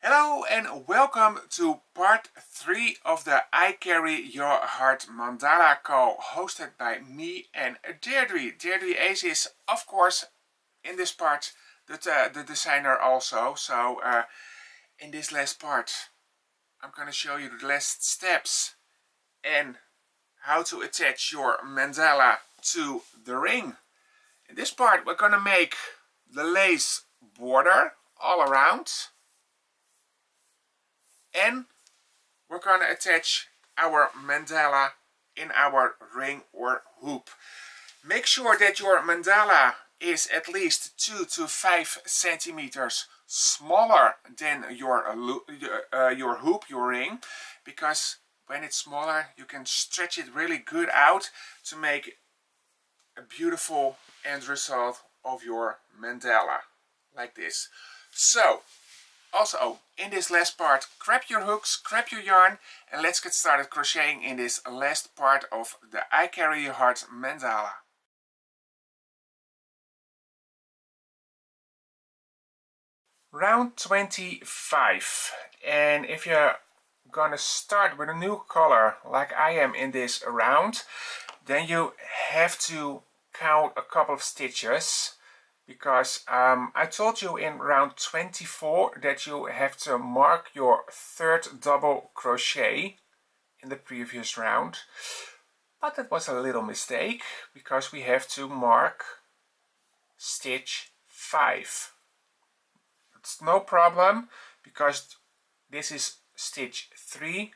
Hello and welcome to part 3 of the I Carry Your Heart Mandala call, hosted by me and Deirdre. Deirdre Ace is, of course, in this part the designer also. So in this last part I'm gonna show you the last steps and how to attach your mandala to the ring. In this part we're gonna make the lace border all around. And we're going to attach our mandala in our ring or hoop. Make sure that your mandala is at least 2 to 5 centimeters smaller than your hoop, your ring, because when it's smaller you can stretch it really good out to make a beautiful end result of your mandala, like this. So also, in this last part, grab your hooks, grab your yarn, and let's get started crocheting in this last part of the I Carry Your Heart mandala. Round 25. And if you're gonna start with a new color, like I am in this round, then you have to count a couple of stitches. Because I told you in round 24 that you have to mark your third double crochet in the previous round. But that was a little mistake, because we have to mark stitch 5. It's no problem, because this is stitch 3,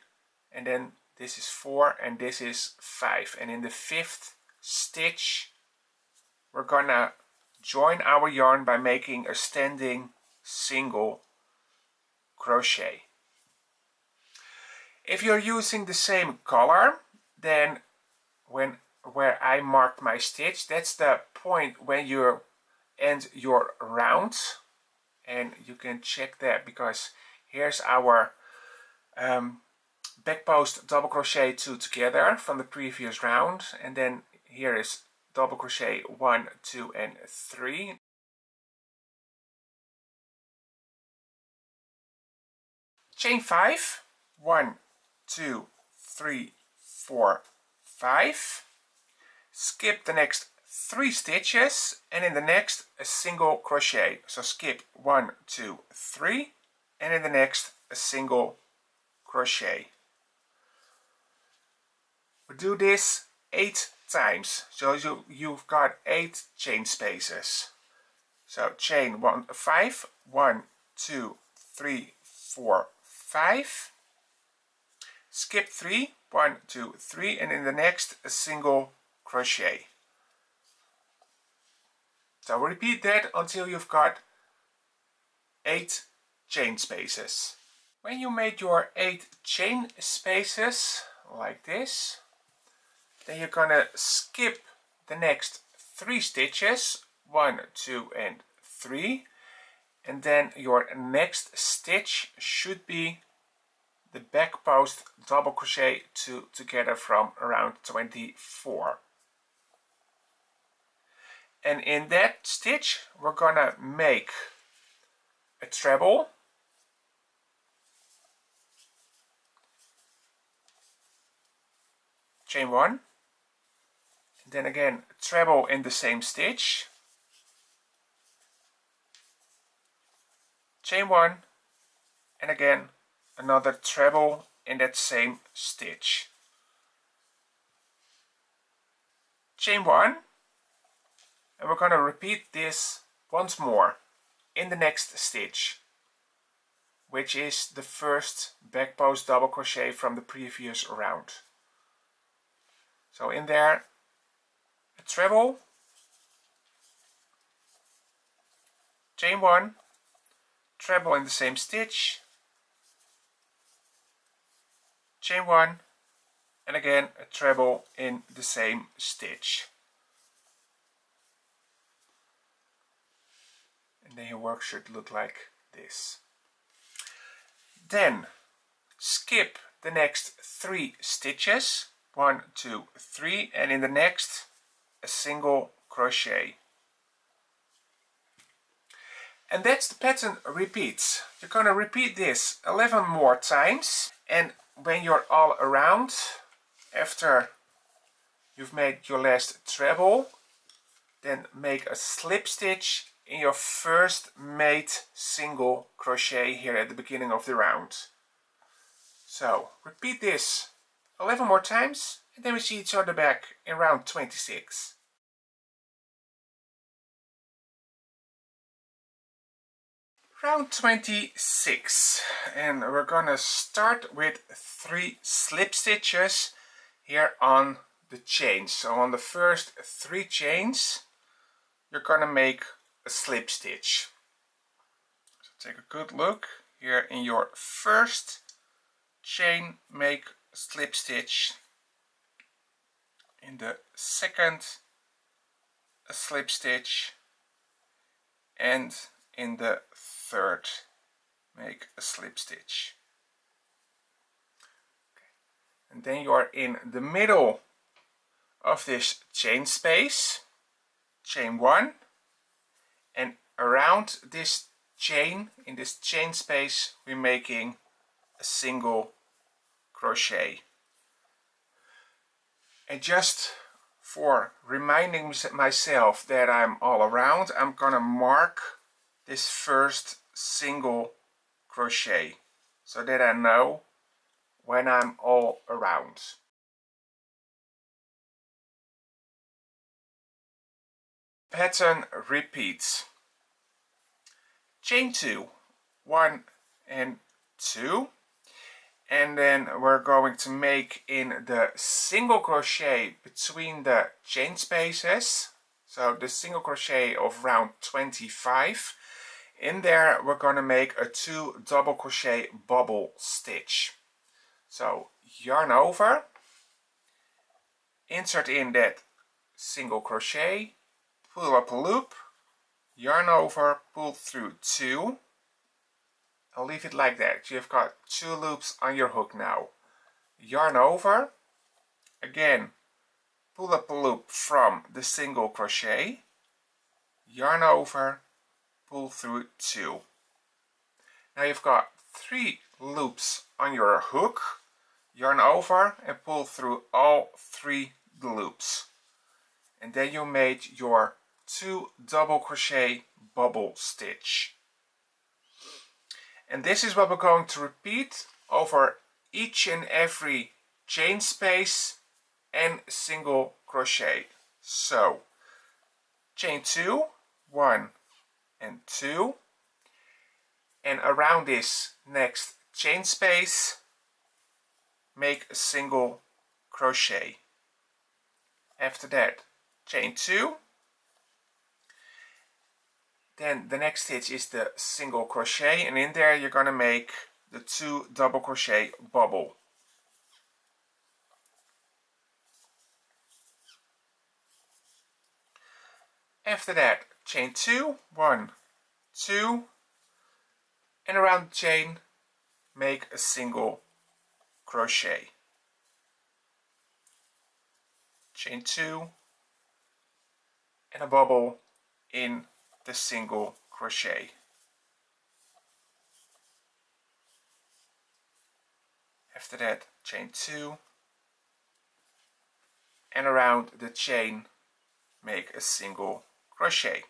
and then this is 4, and this is 5. And in the 5th stitch we're gonna join our yarn by making a standing single crochet. If you're using the same color, then where I marked my stitch, that's the point when you end your round, and you can check that, because here's our back post double crochet 2 together from the previous round, and then here is double crochet 1, 2 and 3. Chain 5, 1, 2, 3, 4, 5. Skip the next 3 stitches, and in the next a single crochet. So skip 1, 2, 3, and in the next a single crochet. We do this 8 times, so you've got 8 chain spaces. So chain 5, 1, 2, 3, 4, 5. Skip 3, 1, 2, 3, and in the next a single crochet. So repeat that until you've got 8 chain spaces. When you made your 8 chain spaces like this, then you're gonna skip the next 3 stitches, 1, 2 and 3, and then your next stitch should be the back post double crochet 2 together from around 24. And in that stitch we're gonna make a treble, chain 1, then again treble in the same stitch, chain 1, and again another treble in that same stitch, chain 1, and we're going to repeat this once more in the next stitch, which is the first back post double crochet from the previous round. So in there, a treble, chain 1, treble in the same stitch, chain 1, and again a treble in the same stitch. And then your work should look like this. Then skip the next 3 stitches, 1, 2, 3, and in the next a single crochet. And that's the pattern repeat. You're gonna repeat this 11 more times, and when you're all around, after you've made your last treble, then make a slip stitch in your first made single crochet here at the beginning of the round. So repeat this 11 more times, and then we see each other back in round 26. Round 26, and we're gonna start with 3 slip stitches here on the chains. So on the first 3 chains, you're gonna make a slip stitch. So take a good look here in your first chain, make a slip stitch. In the second, a slip stitch, and in the third, make a slip stitch. Okay. And then you are in the middle of this chain space, chain 1, and around this chain, in this chain space, we're making a single crochet. And just for reminding myself that I'm all around, I'm gonna mark this first single crochet so that I know when I'm all around. Pattern repeats. Chain 2, 1 and 2, and then we're going to make in the single crochet between the chain spaces, so the single crochet of round 25. In there we're going to make a 2 double crochet bubble stitch. So yarn over, insert in that single crochet, pull up a loop, yarn over, pull through 2. I'll leave it like that. You've got 2 loops on your hook now. Yarn over, again pull up a loop from the single crochet, yarn over, pull through 2. Now you've got 3 loops on your hook, yarn over and pull through all 3 loops. And then you made your 2 double crochet bubble stitch. And this is what we're going to repeat over each and every chain space and single crochet. So chain 2, 1 and 2, and around this next chain space make a single crochet. After that, chain 2, then the next stitch is the single crochet, and in there you're gonna make the 2 double crochet bubble. After that, chain 2, 1, 2, and around the chain make a single crochet. Chain 2 and a bubble in the single crochet. After that, chain 2, and around the chain make a single crochet.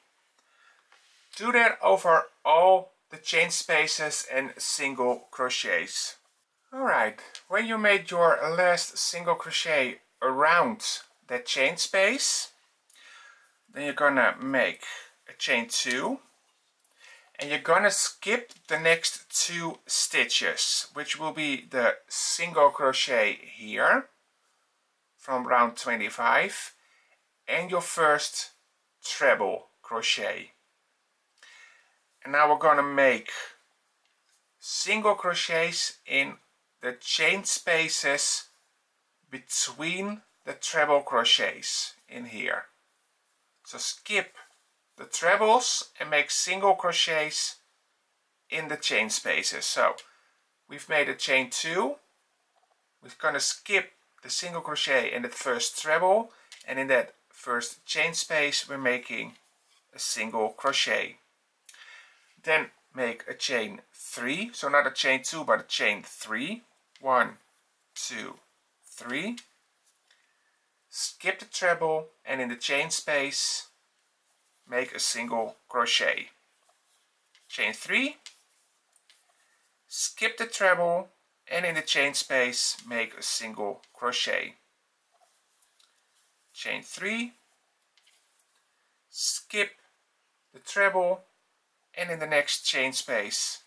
Do that over all the chain spaces and single crochets. Alright, when you made your last single crochet around that chain space, then you're gonna make a chain 2, and you're gonna skip the next 2 stitches, which will be the single crochet here from round 25 and your first treble crochet. And now we're gonna make single crochets in the chain spaces between the treble crochets in here. So skip the trebles and make single crochets in the chain spaces. So we've made a chain 2, we're gonna skip the single crochet in the first treble, and in that first chain space we're making a single crochet. Then make a chain 3, so not a chain 2 but a chain 3. 1, 2, 3. Skip the treble and in the chain space make a single crochet. Chain 3. Skip the treble and in the chain space make a single crochet. Chain 3. Skip the treble and in the next chain space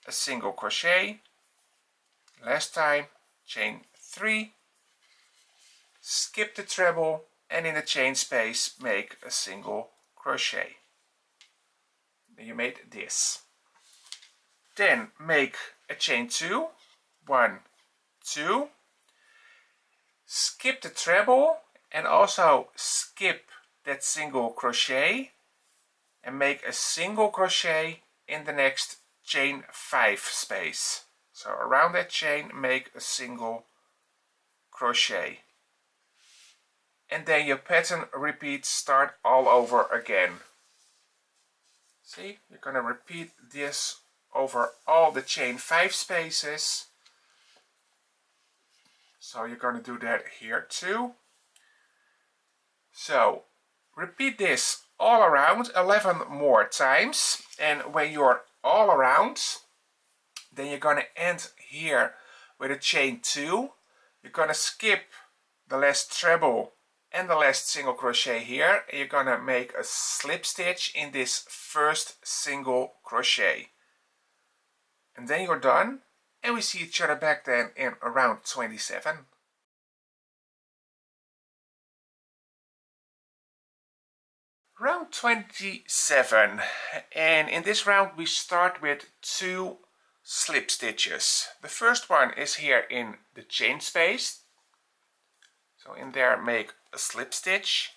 a single crochet. Last time, chain 3. Skip the treble and in the chain space make a single crochet. Then you made this. Then make a chain 2. 1, 2. Skip the treble and also skip that single crochet and make a single crochet in the next chain 5 space. So around that chain make a single crochet. And then your pattern repeat, start all over again. See, you're going to repeat this over all the chain 5 spaces. So you're going to do that here too. So repeat this all around 11 more times, and when you're all around, then you're going to end here with a chain 2. You're going to skip the last treble and the last single crochet here, and you're going to make a slip stitch in this first single crochet. And then you're done, and we see each other back then in round 27. Round 27, and in this round we start with 2 slip stitches. The first one is here in the chain space, so in there make a slip stitch,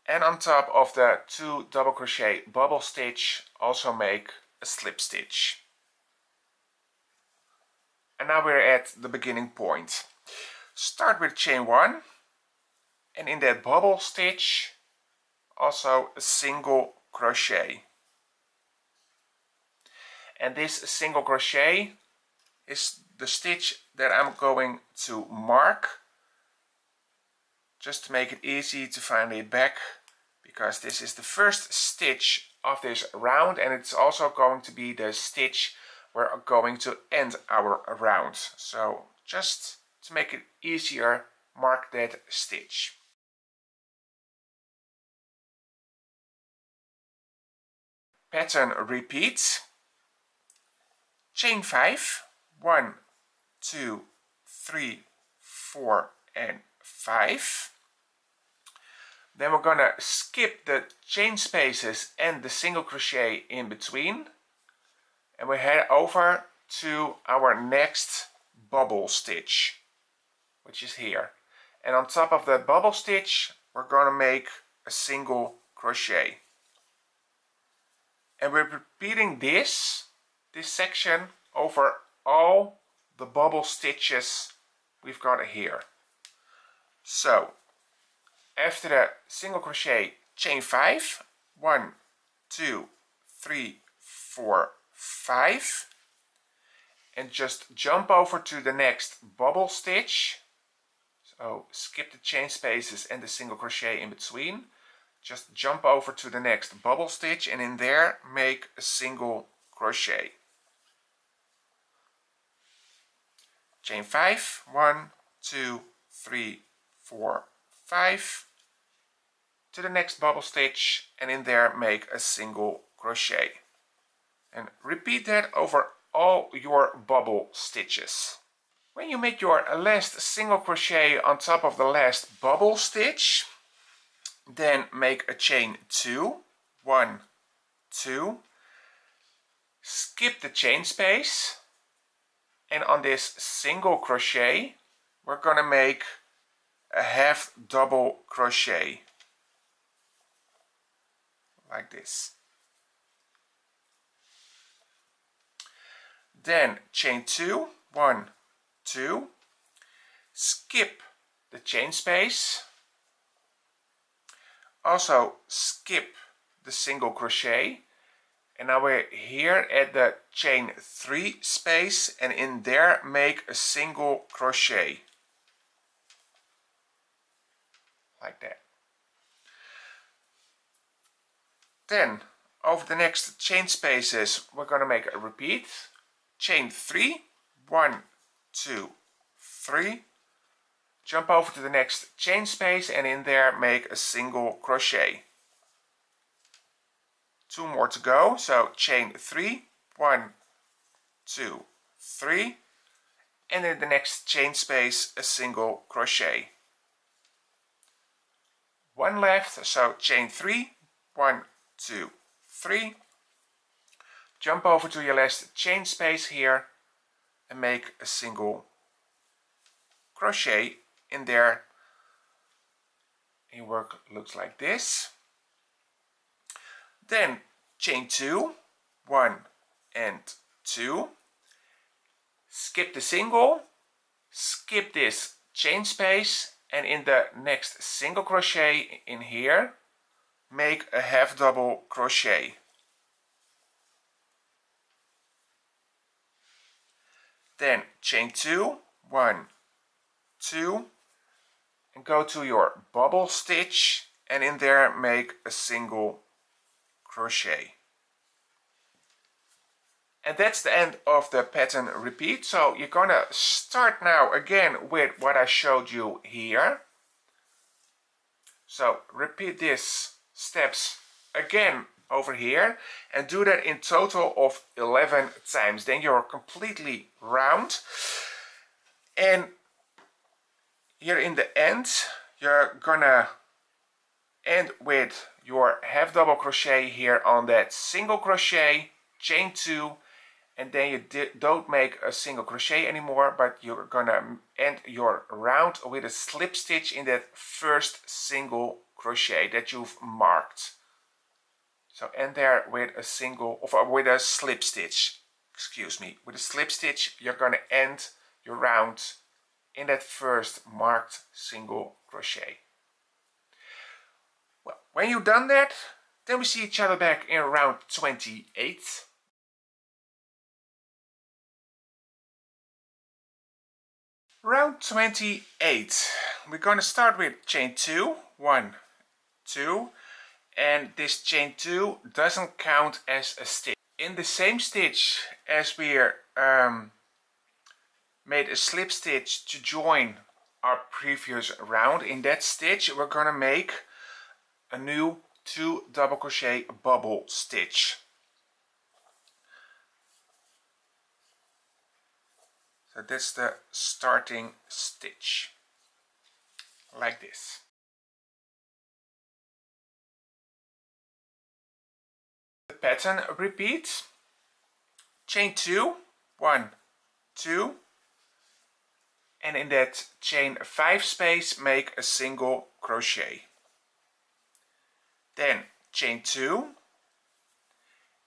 and on top of the 2 double crochet bubble stitch also make a slip stitch. And now we're at the beginning point. Start with chain 1, and in that bubble stitch also a single crochet. And this single crochet is the stitch that I'm going to mark, just to make it easy to find it back, because this is the first stitch of this round, and it's also going to be the stitch we're going to end our round. So just to make it easier, mark that stitch. Pattern repeat. Chain 5, 1, 2, 3, 4 and 5. Then we're gonna skip the chain spaces and the single crochet in between, and we head over to our next bubble stitch, which is here. And on top of that bubble stitch we're gonna make a single crochet. And we're repeating this section over all the bubble stitches we've got here. So after the single crochet, chain 5, 1, 2, 3, 4, 5, and just jump over to the next bubble stitch. So skip the chain spaces and the single crochet in between. Just jump over to the next bubble stitch, and in there make a single crochet. Chain 5, 1, 2, 3, 4, 5, to the next bubble stitch, and in there make a single crochet. And repeat that over all your bubble stitches. When you make your last single crochet on top of the last bubble stitch, then make a chain 2, 1, 2, skip the chain space, and on this single crochet we're gonna make a half double crochet like this. Then chain 2, 1, 2, skip the chain space, also skip the single crochet, and now we're here at the chain 3 space, and in there make a single crochet like that. Then over the next chain spaces we're going to make a repeat, chain 3, 1, 2, 3, jump over to the next chain space, and in there make a single crochet. 2 more to go, so chain 3, 1, 2, 3, and in the next chain space a single crochet. 1 left, so chain 3, 1, 2, 3, jump over to your last chain space here and make a single crochet in there. Your work looks like this. Then chain 2, 1 and 2, skip the single, skip this chain space, and in the next single crochet in here make a half double crochet. Then chain 2, 1, 2, and go to your bubble stitch, and in there make a single crochet. And that's the end of the pattern repeat. So you're gonna start now again with what I showed you here. So repeat these steps again over here and do that in total of 11 times. Then you're completely round, and here in the end you're gonna end with your half double crochet here on that single crochet, chain 2, and then you don't make a single crochet anymore, but you're gonna end your round with a slip stitch in that first single crochet that you've marked. So end there with a single, or with a slip stitch, excuse me, with a slip stitch. You're gonna end your round in that first marked single crochet. Well, when you've done that, then we see each other back in round 28. Round 28, we're going to start with chain 2, 1, 2, and this chain 2 doesn't count as a stitch. In the same stitch as we made a slip stitch to join our previous round, in that stitch we're going to make a new 2 double crochet bubble stitch. So that's the starting stitch, like this. The pattern repeat, chain 2, 1, 2, and in that chain 5 space make a single crochet. Then chain 2,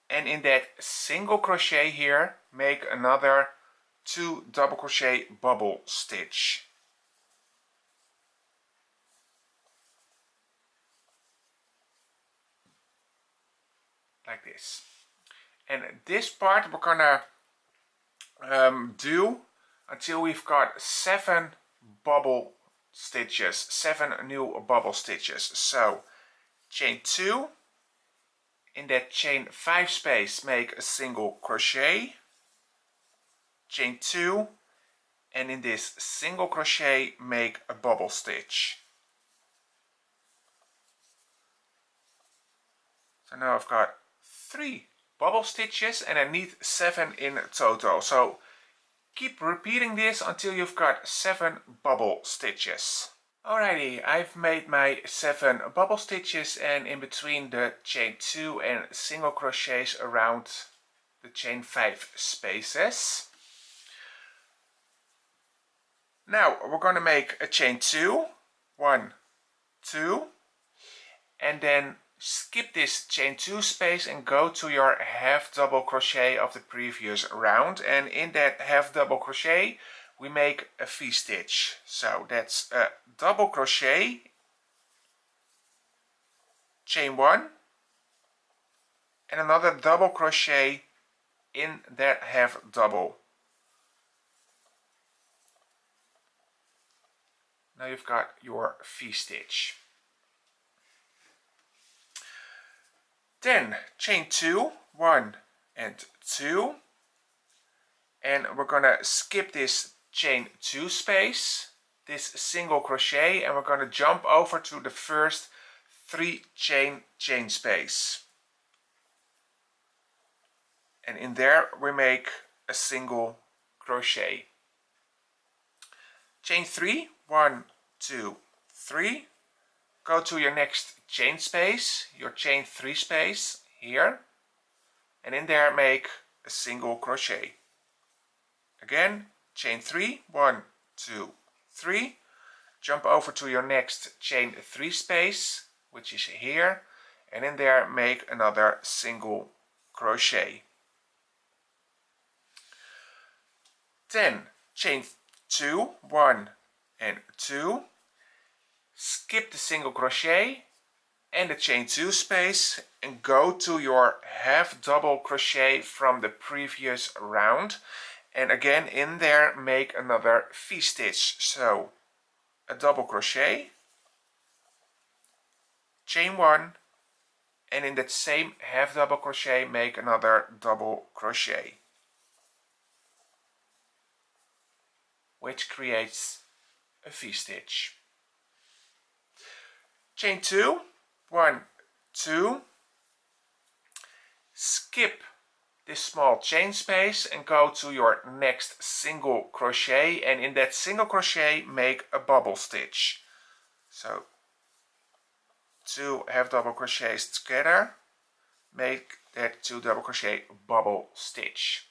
and in that single crochet here make another 2 double crochet bubble stitch. Like this. And this part we're gonna do until we've got 7 bubble stitches, 7 new bubble stitches. So chain 2, in that chain 5 space make a single crochet, chain 2, and in this single crochet make a bubble stitch. So now I've got 3 bubble stitches and I need 7 in total. So keep repeating this until you've got 7 bubble stitches. Alrighty, I've made my 7 bubble stitches, and in between the chain 2 and single crochets around the chain 5 spaces. Now we're going to make a chain 2, 1, 2, and then skip this chain 2 space and go to your half double crochet of the previous round, and in that half double crochet we make a V-stitch. So that's a double crochet, chain 1, and another double crochet in that half double. Now you've got your V-stitch. Then chain 2, 1 and 2, and we're gonna skip this chain 2 space, this single crochet, and we're gonna jump over to the first 3 chain space, and in there we make a single crochet. Chain 3, 1, 2, 3, go to your next chain space, your chain 3 space here, and in there make a single crochet. Again, chain 3, 1, 2, 3, jump over to your next chain 3 space, which is here, and in there make another single crochet. Then chain 2, 1 and 2, skip the single crochet and the chain 2 space and go to your half double crochet from the previous round, and again in there make another V-stitch. So a double crochet, chain 1, and in that same half double crochet make another double crochet, which creates a V-stitch. Chain 2, 1, 2, skip this small chain space and go to your next single crochet, and in that single crochet make a bubble stitch. So 2 half double crochets together, make that 2 double crochet bubble stitch.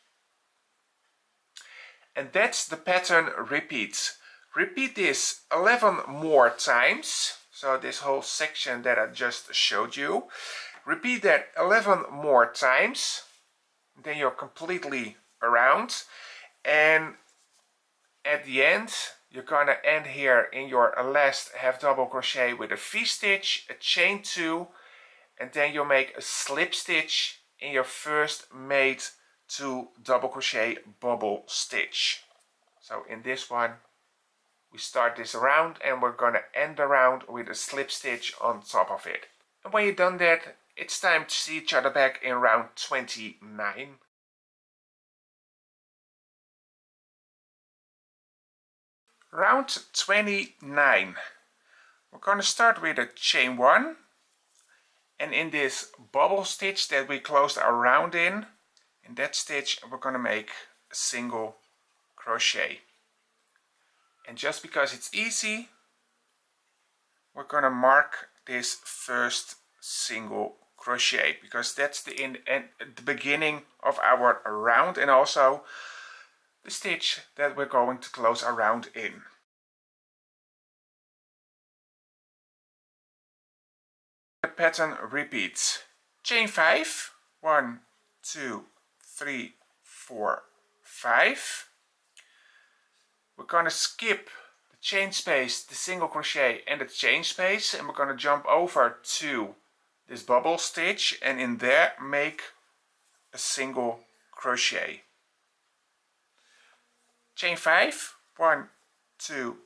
And that's the pattern repeat. Repeat this 11 more times. So this whole section that I just showed you. Repeat that 11 more times. Then you're completely around. And at the end, you're gonna end here in your last half double crochet with a V-stitch, a chain 2, and then you'll make a slip stitch in your first made 2 double crochet bubble stitch. So in this one we start this round and we're gonna end the round with a slip stitch on top of it. And when you've done that, it's time to see each other back in round 29. Round 29. We're gonna start with a chain 1, and in this bubble stitch that we closed our round in that stitch we're gonna make a single crochet. And just because it's easy, we're gonna mark this first single crochet, because that's the beginning of our round and also the stitch that we're going to close our round in. The pattern repeats. Chain 5, 1, 2, 3, 4, 5. We're gonna skip the chain space, the single crochet and the chain space, and we're gonna jump over to this bubble stitch and in there make a single crochet. Chain 5, 1, 2,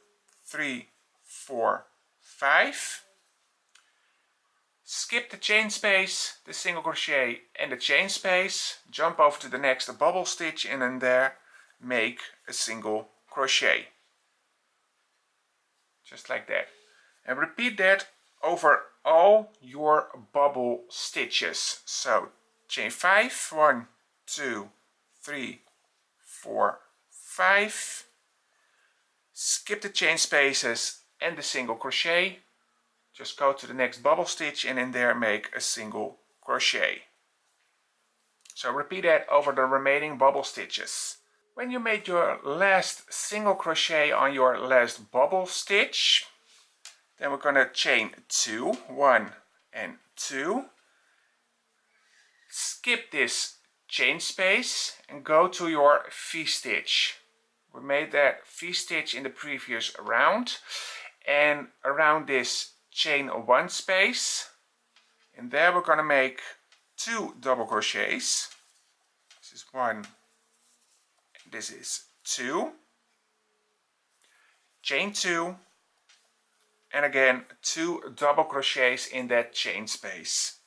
3, 4, 5. Skip the chain space, the single crochet and the chain space, jump over to the next bubble stitch and in there make a single crochet. Just like that. And repeat that over all your bubble stitches. So chain 5, 1, 2, 3, 4, 5. Skip the chain spaces and the single crochet. Just go to the next bubble stitch and in there make a single crochet. So repeat that over the remaining bubble stitches. When you made your last single crochet on your last bubble stitch, then we're gonna chain 2, 1 and 2. Skip this chain space and go to your V-stitch. We made that V-stitch in the previous round, and around this chain 1 space, and there we're gonna make 2 double crochets. This is 1, this is 2, chain 2, and again 2 double crochets in that chain space.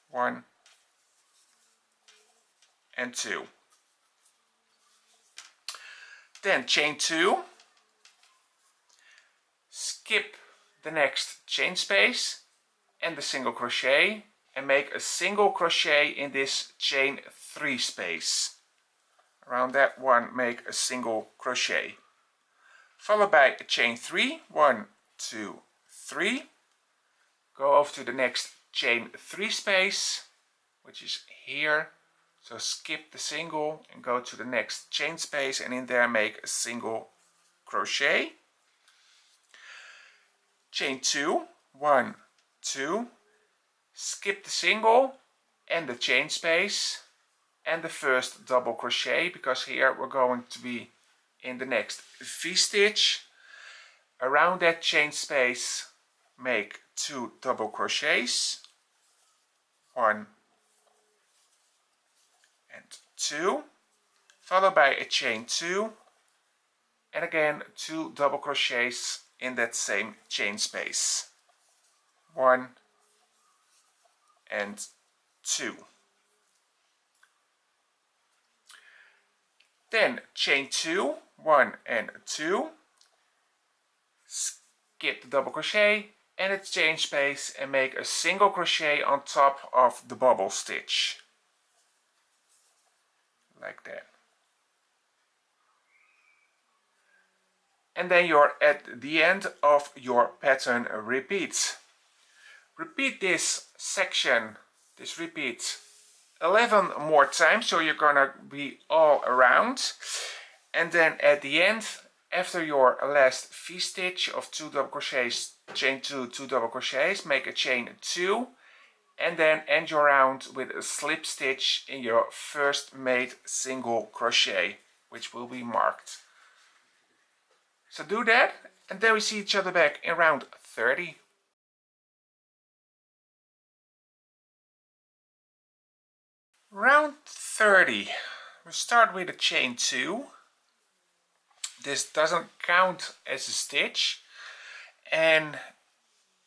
1 and 2. Then chain 2, skip the next chain space and the single crochet and make a single crochet in this chain 3 space. Around that one make a single crochet. Followed by a chain 3, 1, 2, 3. Go over to the next chain 3 space, which is here. So skip the single and go to the next chain space and in there make a single crochet. Chain 2, 1, 2. Skip the single and the chain space and the first double crochet, because here we're going to be in the next V-stitch. Around that chain space make 2 double crochets, 1 and 2, followed by a chain 2 and again 2 double crochets in that same chain space, 1 and 2. Then chain 2, 1 and 2, skip the double crochet and its chain space and make a single crochet on top of the bubble stitch, like that. And then you're at the end of your pattern repeat. Repeat this section, this repeat, 11 more times, so you're gonna be all around. And then at the end, after your last V-stitch of 2 double crochets, chain 2, 2 double crochets, make a chain 2 and then end your round with a slip stitch in your first made single crochet, which will be marked. So do that, and then we see each other back in round 30. Round 30, we start with a chain 2. This doesn't count as a stitch, and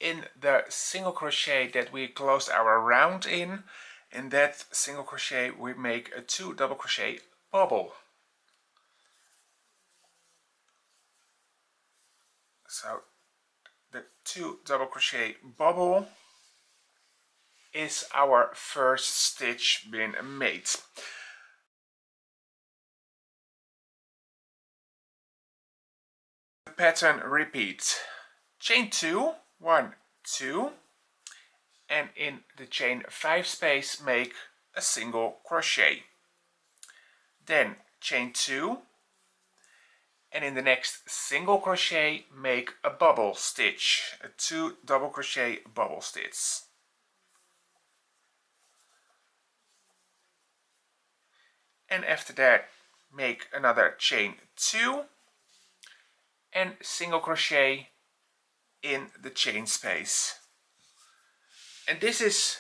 in the single crochet that we closed our round in that single crochet we make a 2 double crochet bubble. So the 2 double crochet bubble is our first stitch being made. The pattern repeat. Chain 2, 1, 2, and in the chain 5 space make a single crochet. Then chain 2, and in the next single crochet make a bubble stitch, a 2 double crochet bubble stitch. And after that make another chain 2 and single crochet in the chain space. And this is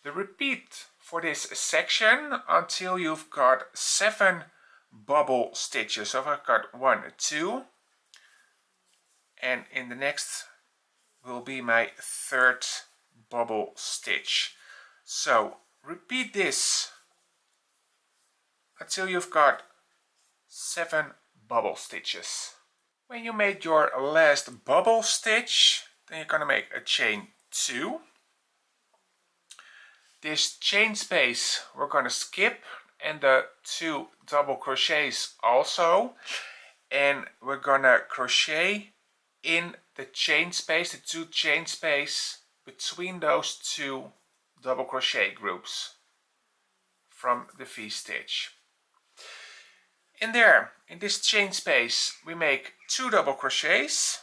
the repeat for this section until you've got 7 bubble stitches. So I've got 1, 2, and in the next will be my 3rd bubble stitch. So repeat this until you've got 7 bubble stitches. When you made your last bubble stitch, then you're gonna make a chain 2. This chain space we're gonna skip, and the 2 double crochets also, and we're gonna crochet in the chain space, the 2 chain space between those 2 double crochet groups from the V-stitch. In there, in this chain space, we make 2 double crochets,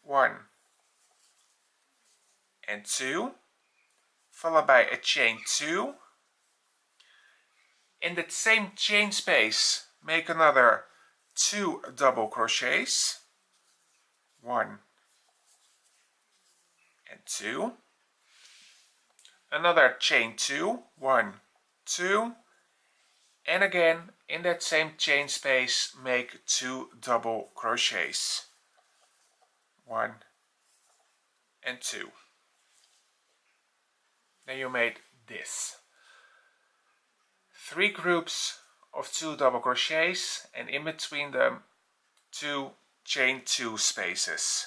1 and 2, followed by a chain 2. In that same chain space, make another 2 double crochets, 1 and 2, another chain 2, 1, 2, and again in that same chain space make 2 double crochets, 1 and 2. Then you made this. 3 groups of 2 double crochets, and in between them 2 chain 2 spaces.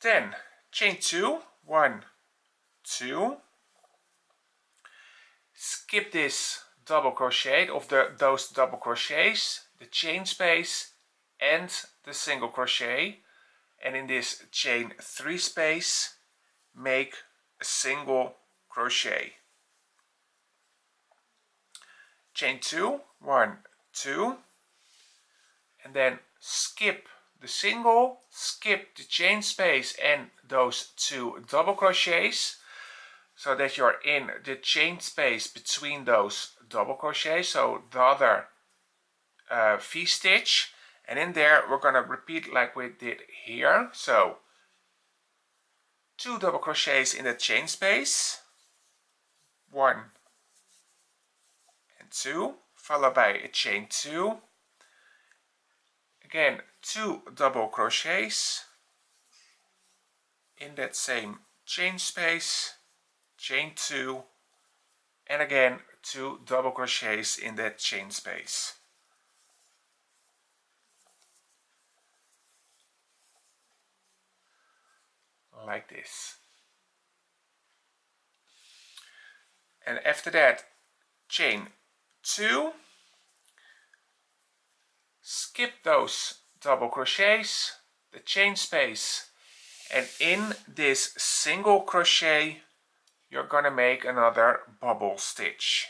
Then chain 2, 1, 2. Skip this double crochet of those double crochets, the chain space and the single crochet, and in this chain 3 space make a single crochet. Chain 2, 1, 2, and then skip the single, skip the chain space and those 2 double crochets, so that you're in the chain space between those double crochets, so the other V-stitch, and in there we're going to repeat like we did here. So 2 double crochets in the chain space, 1 and 2, followed by a chain 2, again 2 double crochets in that same chain space, chain 2, and again 2 double crochets in that chain space. Like this. And after that, chain 2, skip those double crochets, the chain space, and in this single crochet you're gonna make another bubble stitch.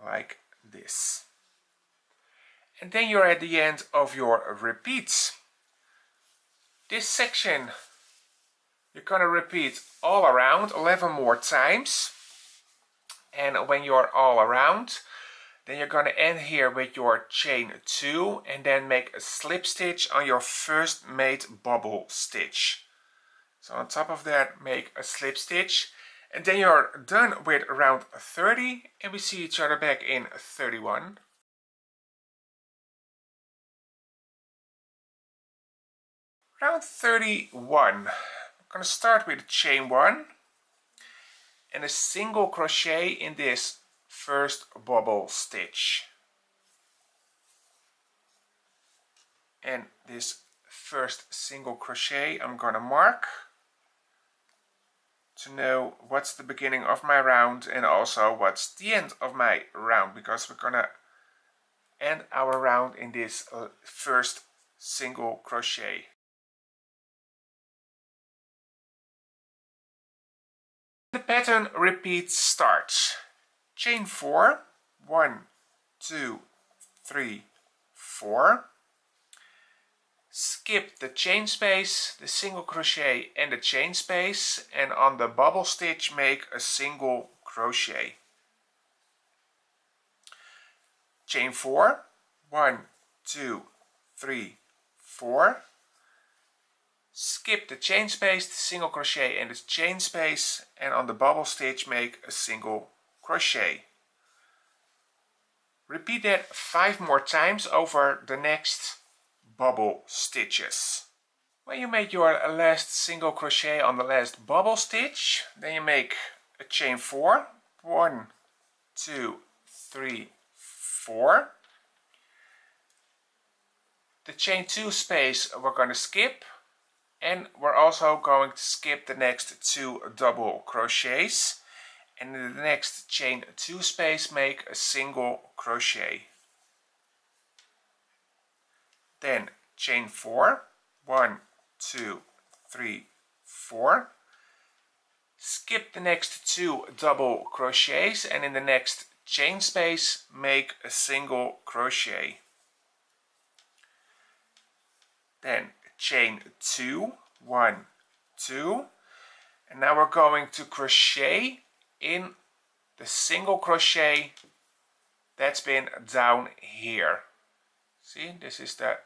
Like this. And then you're at the end of your repeats. This section you're gonna repeat all around 11 more times. And when you're all around, then you're gonna end here with your chain 2 and then make a slip stitch on your first made bubble stitch. So on top of that, make a slip stitch, and then you're done with round 30, and we see each other back in 31. Round 31, I'm going to start with chain 1 and a single crochet in this first bubble stitch. And this first single crochet I'm going to mark to know what's the beginning of my round and also what's the end of my round, because we're going to end our round in this first single crochet. The pattern repeats starts. Chain 4, 1, 2, 3, 4. Skip the chain space, the single crochet and the chain space, and on the bubble stitch make a single crochet. Chain 4, 1, 2, 3, 4. Skip the chain space, the single crochet and the chain space, and on the bubble stitch make a single crochet. Repeat that 5 more times over the next bubble stitches. When you make your last single crochet on the last bubble stitch, then you make a chain 4, 1, 2, 3, 4. The chain 2 space we're going to skip, and we're also going to skip the next 2 double crochets, and in the next chain 2 space make a single crochet. Then chain 4, 1, 2, 3, 4. Skip the next 2 double crochets, and in the next chain space make a single crochet. Then chain 2, 1, 2, and now we're going to crochet in the single crochet that's been down here. See, this is the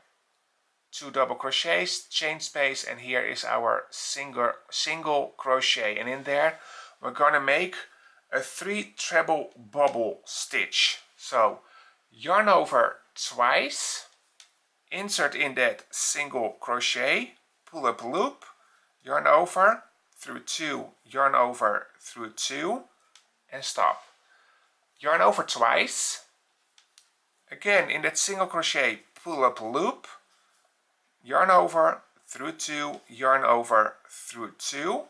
2 double crochets, chain space, and here is our single crochet, and in there we're gonna make a 3 treble bubble stitch. So yarn over twice, insert in that single crochet, pull up a loop, yarn over through 2, yarn over through 2, and stop. Yarn over twice, again in that single crochet, pull up a loop, yarn over through 2, yarn over through 2,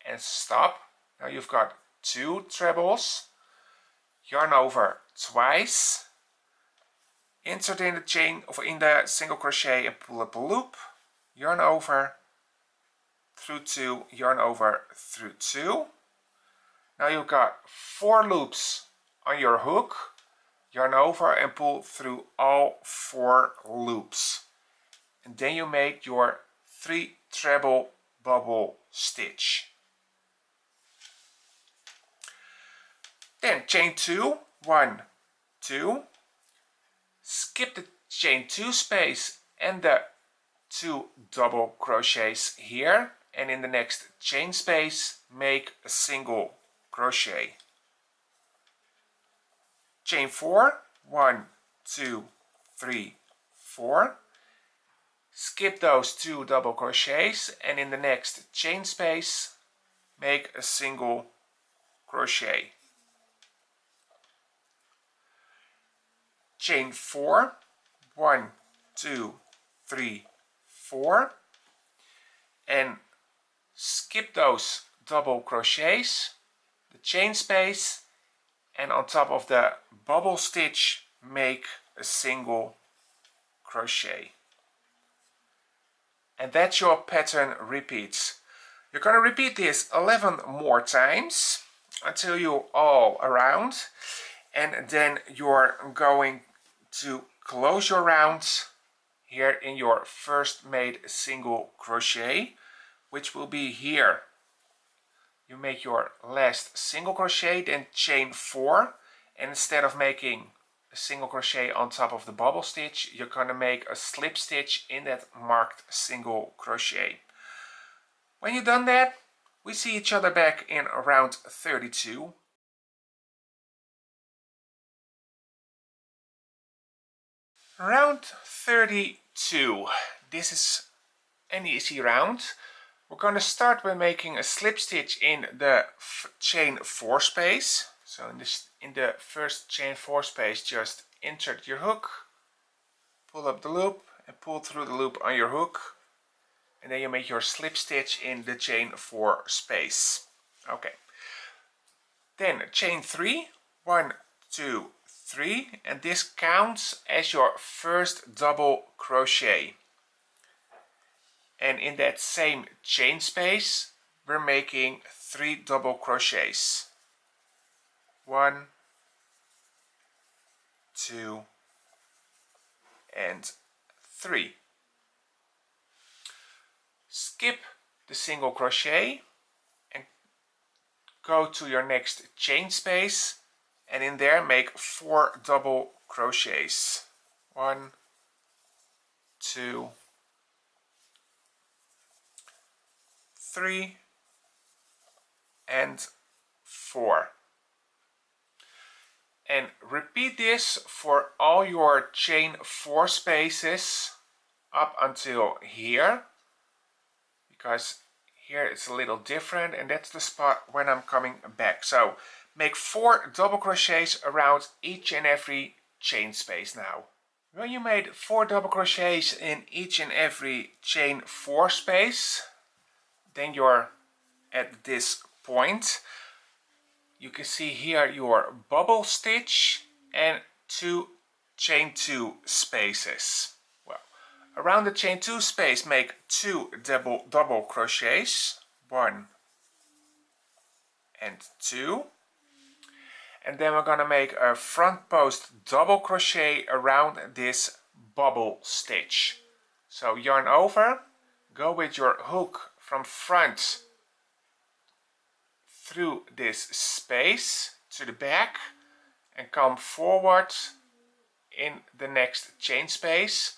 and stop. Now you've got 2 trebles, yarn over twice, insert in the chain or in the single crochet and pull up a loop, yarn over through 2, yarn over through 2. Now you've got 4 loops on your hook, yarn over and pull through all 4 loops, and then you make your 3 treble bubble stitch. Then chain 2, 1, 2, skip the chain 2 space and the 2 double crochets here, and in the next chain space make a single crochet. Chain 4, 1, 2, 3, 4, skip those 2 double crochets, and in the next chain space make a single crochet. Chain 4, 1, 2, 3, 4, and skip those double crochets, the chain space, and on top of the bubble stitch make a single crochet. And that's your pattern repeats. You're going to repeat this 11 more times until you're all around, and then you're going to close your round here in your first made single crochet, which will be here. You make your last single crochet, then chain 4, and instead of making a single crochet on top of the bubble stitch, you're going to make a slip stitch in that marked single crochet. When you've done that, we see each other back in round 32. Round 32. This is an easy round. We're going to start by making a slip stitch in the chain 4 space. So in the first chain 4 space, just insert your hook, pull up the loop and pull through the loop on your hook, and then you make your slip stitch in the chain 4 space. Okay. Then chain 3, 1, 2, 3, and this counts as your first double crochet. And in that same chain space, we're making 3 double crochets. 1, 2, and 3. Skip the single crochet and go to your next chain space, and in there make 4 double crochets. 1, 2, 3, and 4. And repeat this for all your chain 4 spaces up until here, because here it's a little different, and that's the spot when I'm coming back. So make 4 double crochets around each and every chain space now. When you made 4 double crochets in each and every chain 4 space, then you're at this point. You can see here your bubble stitch and 2 chain 2 spaces. Well, around the chain 2 space make 2 double crochets, 1 and 2. And then we're gonna make a front post double crochet around this bubble stitch. So yarn over, go with your hook from front through this space to the back and come forward in the next chain space.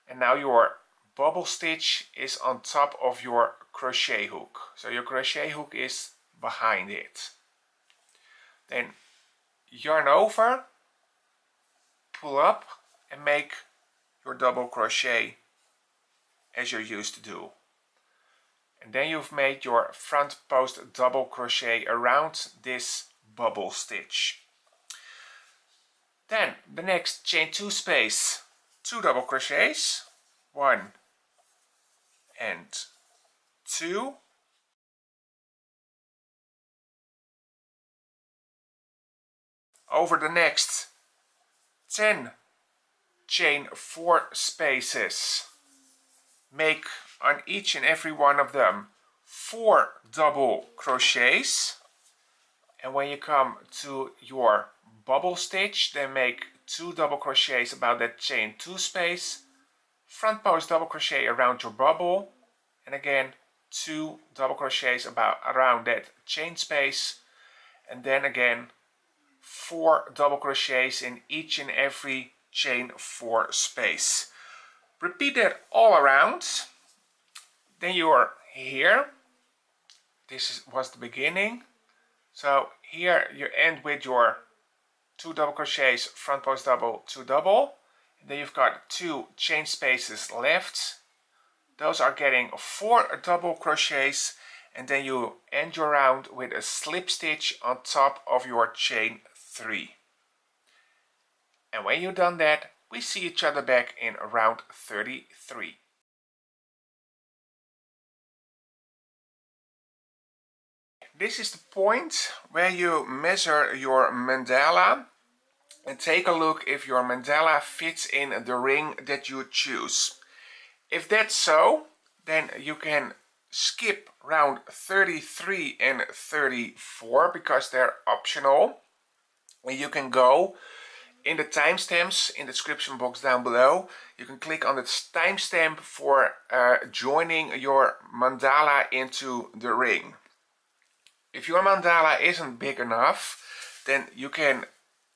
and now your bubble stitch is on top of your crochet hook. So your crochet hook is behind it. Then yarn over, pull up and make your double crochet as you're used to do. And then you've made your front post double crochet around this bubble stitch. Then the next chain 2 space, 2 double crochets, 1 and 2. Over the next 10 chain 4 spaces, make on each and every one of them 4 double crochets, and when you come to your bubble stitch, then make 2 double crochets about that chain 2 space, front post double crochet around your bubble, and again 2 double crochets around that chain space, and then again 4 double crochets in each and every chain 4 space. Repeat that all around. Then you are here. This was the beginning. So here you end with your 2 double crochets, front post double, 2 double. And then you've got 2 chain spaces left. Those are getting 4 double crochets, and then you end your round with a slip stitch on top of your chain 3. And when you've done that, we see each other back in round 33. This is the point where you measure your mandala and take a look if your mandala fits in the ring that you choose. If that's so, then you can skip round 33 and 34 because they're optional. And you can go in the timestamps in the description box down below. You can click on the timestamp for joining your mandala into the ring. If your mandala isn't big enough, then you can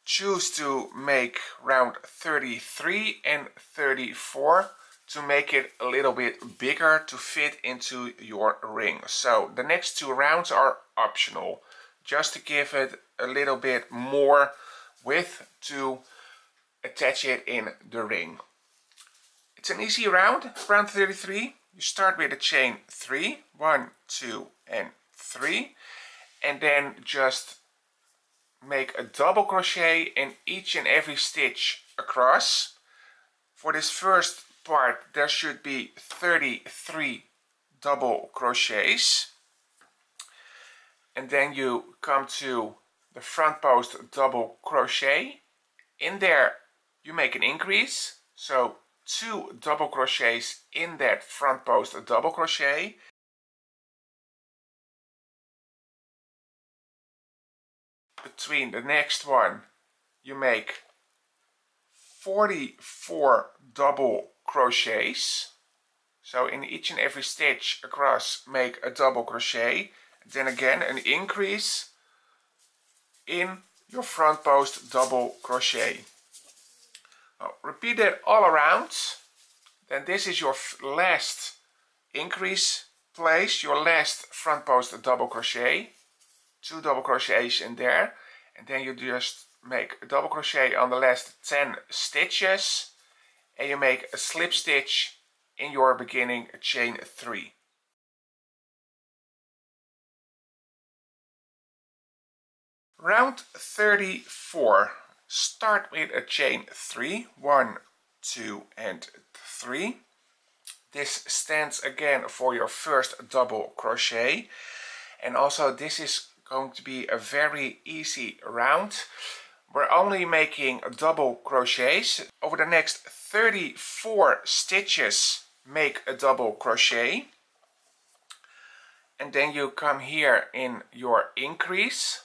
choose to make round 33 and 34 to make it a little bit bigger to fit into your ring. So the next 2 rounds are optional, just to give it a little bit more width to attach it in the ring. It's an easy round, round 33. You start with a chain 3, 1, 2 and 3, and then just make a double crochet in each and every stitch across. For this first part there should be 33 double crochets, and then you come to the front post double crochet. In there you make an increase, so 2 double crochets in that front post double crochet. Between the next one you make 44 double crochets, so in each and every stitch across make a double crochet, then again an increase in your front post double crochet. Now, repeat that all around. Then this is your last increase place, your last front post double crochet, 2 double crochets in there, and then you just make a double crochet on the last 10 stitches, and you make a slip stitch in your beginning chain 3. Round 34. Start with a chain 3, 1, 2 and 3. This stands again for your first double crochet, and also this is going to be a very easy round. We're only making double crochets. Over the next 34 stitches make a double crochet, and then you come here in your increase.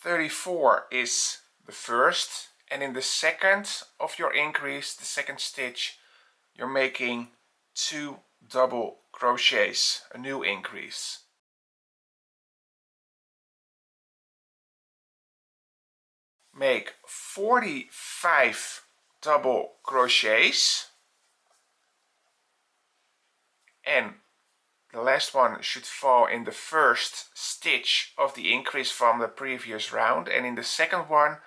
34 is the first, and in the second of your increase, the second stitch, you're making 2 double crochets, a new increase. Make 45 double crochets, and the last one should fall in the first stitch of the increase from the previous round, and in the second one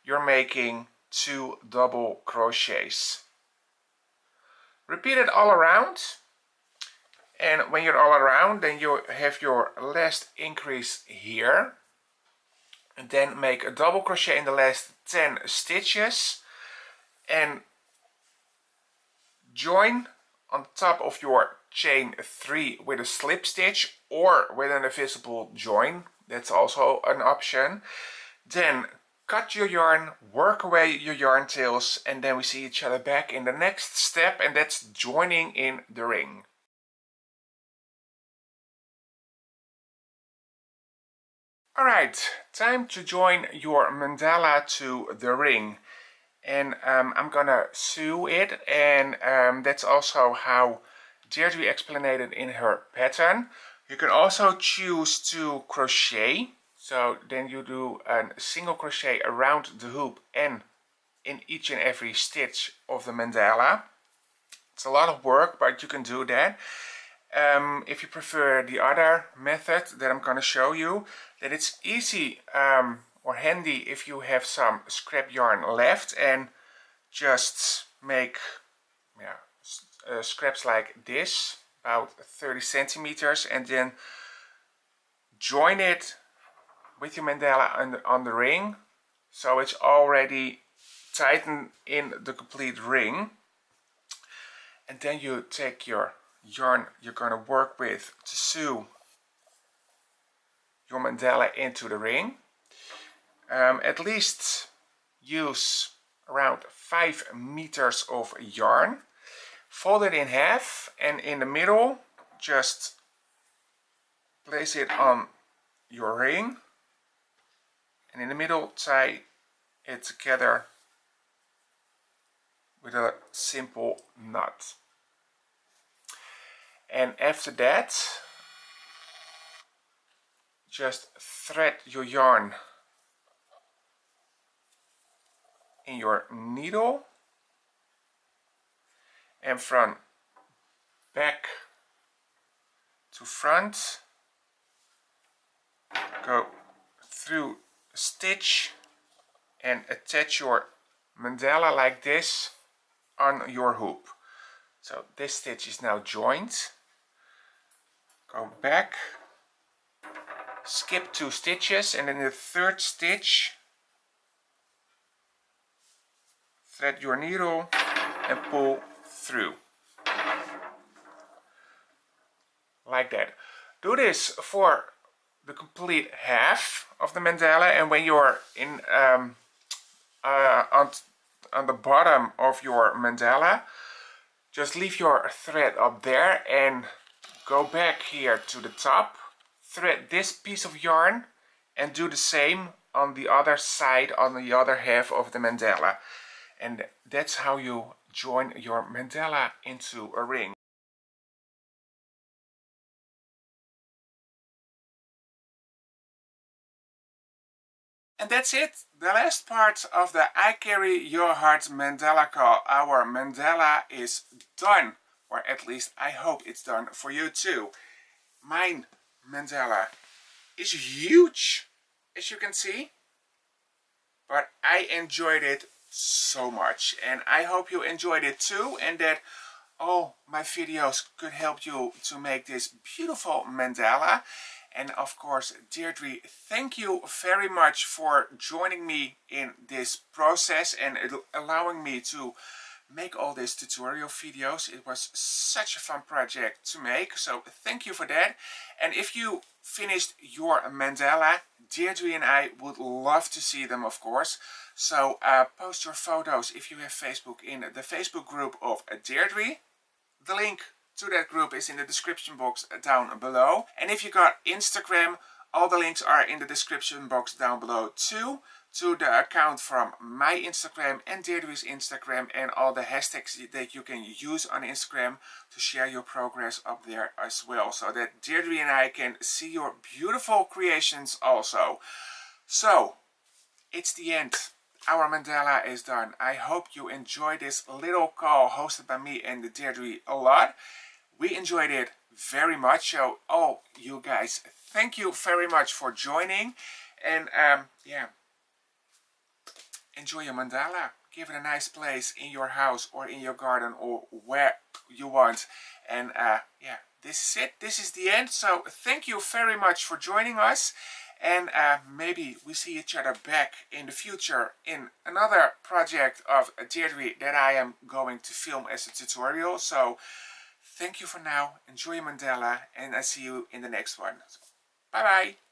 you're making 2 double crochets. Repeat it all around, and when you're all around, then you have your last increase here, and then make a double crochet in the last 10 stitches and join on top of your chain 3 with a slip stitch or with an invisible join. That's also an option. Then cut your yarn, work away your yarn tails, and then we see each other back in the next step, and that's joining in the ring. Alright, time to join your mandala to the ring. And I'm gonna sew it, and that's also how Deirdre explained it in her pattern. You can also choose to crochet, so then you do a single crochet around the hoop and in each and every stitch of the mandala. It's a lot of work, but you can do that. If you prefer the other method that I'm gonna show you, then it's easy or handy if you have some scrap yarn left, and just make scraps like this, about 30 centimeters, and then join it with your mandala on the ring, so it's already tightened in the complete ring. And then you take your yarn you're going to work with to sew your mandala into the ring. At least use around 5 meters of yarn. Fold it in half, and in the middle just place it on your ring, and in the middle tie it together with a simple knot. And after that, just thread your yarn in your needle, and from back to front go through a stitch and attach your mandala like this on your hoop. So this stitch is now joined. Go back, skip 2 stitches, and in the 3rd stitch thread your needle and pull through like that. Do this for the complete half of the mandala, and when you're in on the bottom of your mandala, just leave your thread up there and go back here to the top, thread this piece of yarn, and do the same on the other side, on the other half of the mandala. And that's how you join your mandala into a ring. And that's it, the last part of the I Carry Your Heart mandala call. Our mandala is done, or at least I hope it's done for you too. My mandala is huge, as you can see, but I enjoyed it so much, and I hope you enjoyed it too, and that all my videos could help you to make this beautiful mandala. And of course, Deirdre, thank you very much for joining me in this process and allowing me to make all these tutorial videos. It was such a fun project to make, so thank you for that. And if you finished your mandala, Deirdre and I would love to see them, of course. So post your photos if you have Facebook in the Facebook group of Deirdre. The link to that group is in the description box down below. And if you got Instagram, all the links are in the description box down below too, to the account from my Instagram and Deirdre's Instagram, and all the hashtags that you can use on Instagram to share your progress up there as well, so that Deirdre and I can see your beautiful creations also. So, it's the end. Our mandala is done. I hope you enjoyed this little call hosted by me and Deirdre a lot. We enjoyed it very much. So all you guys, thank you very much for joining. And yeah, enjoy your mandala. Give it a nice place in your house or in your garden or where you want. And yeah, this is it. This is the end. So thank you very much for joining us. And maybe we see each other back in the future in another project of Deirdre that I am going to film as a tutorial. So thank you for now. Enjoy your mandala, and I see you in the next one. Bye bye.